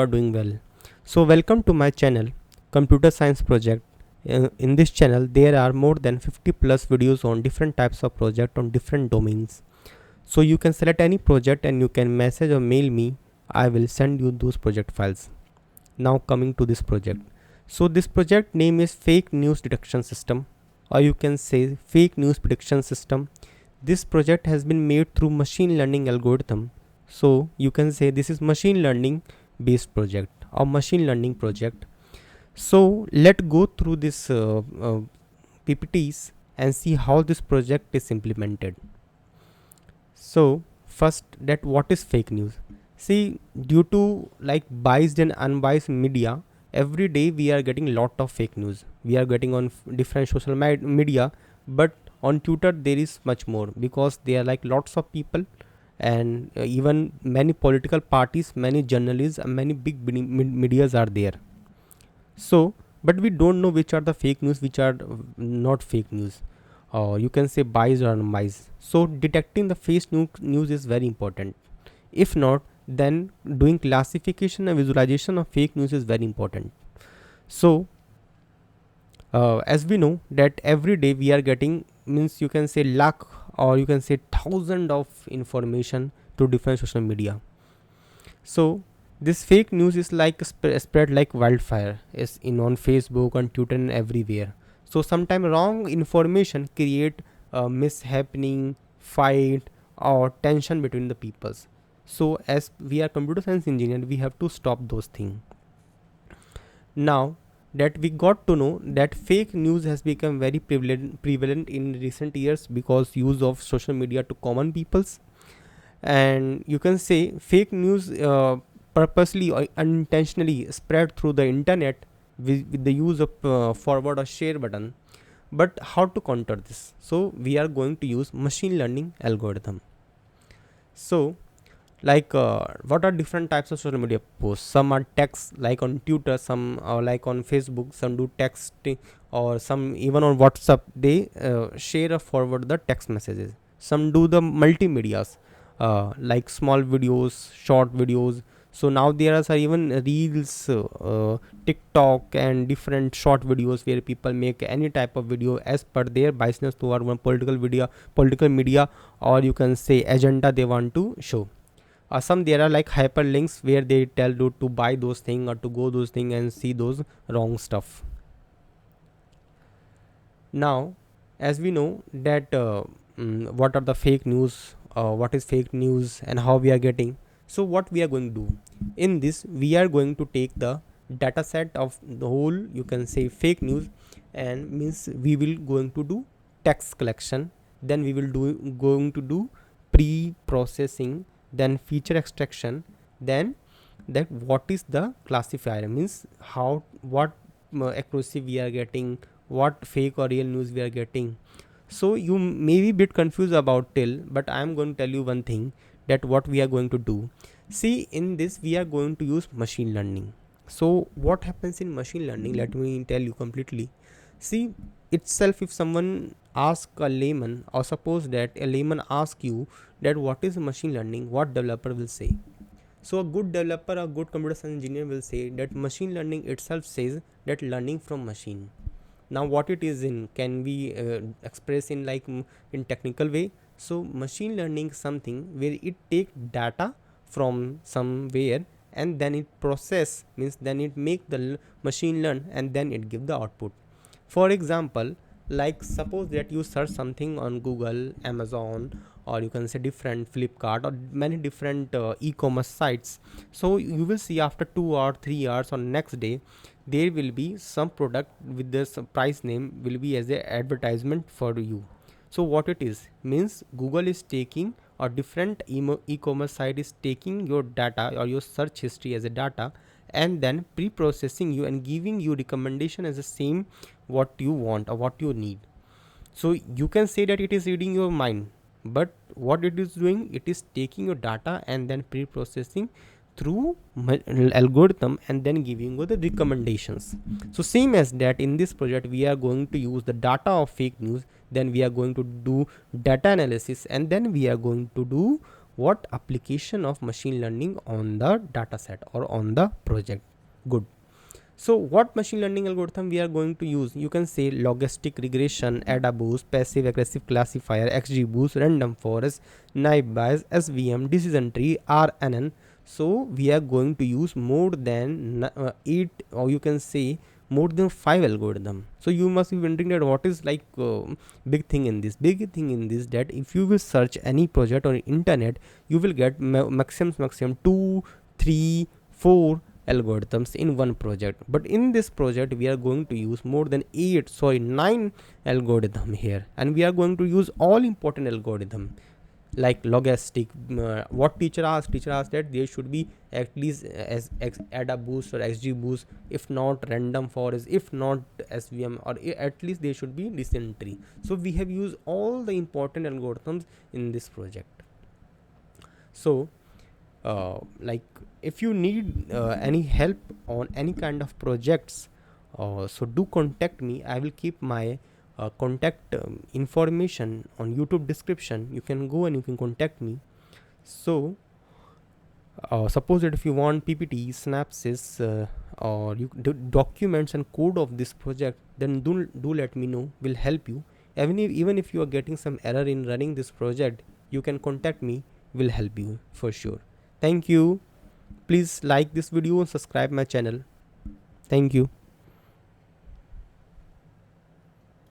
are doing well. So welcome to my channel Computer Science Project. In this channel there are more than 50 plus videos on different types of project on different domains. So you can select any project and you can message or mail me. I will send you those project files. Now coming to this project. So this project name is Fake News Detection System, or you can say Fake News Prediction System. This project has been made through machine learning algorithm. So you can say this is machine learning based project or machine learning project. So let's go through this PPTs and see how this project is implemented. So first, that what is fake news? See, due to like biased and unbiased media, every day we are getting lot of fake news. We are getting on different social media, but on Twitter there is much more because there are like lots of people and even many political parties, many journalists, and many big medias are there. So, but we don't know which are the fake news, which are not fake news, or you can say biased or unbiased. So detecting the fake news is very important. If not, then doing classification and visualization of fake news is very important. So as we know that every day we are getting, means you can say lakh or you can say thousand of information to different social media. So this fake news is like spread like wildfire is in on Facebook, on Twitter, and everywhere. So sometimes wrong information create mishappening, fight, or tension between the peoples. So as we are computer science engineer, we have to stop those things. Now that we got to know that fake news has become very prevalent in recent years because use of social media to common peoples, and you can say fake news purposely or unintentionally spread through the internet with the use of forward or share button. But how to counter this? So we are going to use machine learning algorithm. So like what are different types of social media posts? Some are text like on Twitter, some are like on Facebook, some do text, or some even on WhatsApp they share or forward the text messages. Some do the multimedias like small videos, short videos. So now there are even reels, TikTok, and different short videos where people make any type of video as per their biasness toward one political media, or you can say agenda they want to show. Some there are like hyperlinks where they tell you to buy those things or to go those things and see those wrong stuff. Now as we know that what are the fake news, what is fake news, and how we are getting. So what we are going to do in this, we are going to take the data set of the whole, you can say, fake news, and means we will going to do text collection, then we will going to do pre-processing, then feature extraction, then that what is the classifier, means how what accuracy we are getting, what fake or real news we are getting. So you may be a bit confused about till, but I am going to tell you one thing, that what we are going to do. See, in this we are going to use machine learning. So what happens in machine learning, let me tell you completely. See, itself, if someone ask a layman, or suppose that a layman ask you that what is machine learning, what developer will say? So a good developer, a good computer science engineer will say that machine learning itself says that learning from machine. Now what it is in, can we express in like in technical way? So machine learning is something where it take data from somewhere and then it process, means then it make the machine learn and then it give the output. For example, like suppose that you search something on Google, Amazon, or you can say different Flipkart or many different e-commerce sites. So you will see after 2 or 3 hours or next day there will be some product with this price name will be as a advertisement for you. So what it is, means Google is taking, or different e-commerce site is taking your data or your search history as a data, and then pre-processing you and giving you recommendation as the same what you want or what you need. So you can say that it is reading your mind, but what it is doing, it is taking your data and then pre-processing through algorithm and then giving you the recommendations. So same as that, in this project we are going to use the data of fake news, then we are going to do data analysis, and then we are going to do what application of machine learning on the data set or on the project. Good. So what machine learning algorithm we are going to use? You can say logistic regression, ADA boost, passive aggressive classifier, XGBoost, random forest, naive Bayes, SVM, decision tree, RNN. So we are going to use more than 8, or you can say more than 5 algorithm. So you must be wondering that what is like big thing in this. Big thing in this that if you will search any project on internet, you will get maximum 2, 3, 4 algorithms in one project. But in this project we are going to use more than 9 algorithm here, and we are going to use all important algorithm like logistic. What teacher asked that there should be at least as ADA boost or XGBoost, if not random forest, if not SVM, or at least there should be decision tree. So we have used all the important algorithms in this project. So like if you need any help on any kind of projects, so do contact me. I will keep my contact information on YouTube description. You can go and you can contact me. So suppose that if you want PPT, synopsis, or documents and code of this project, then do let me know. Will help you. Even if you are getting some error in running this project, you can contact me. Will help you for sure. Thank you. Please like this video and subscribe my channel. Thank you.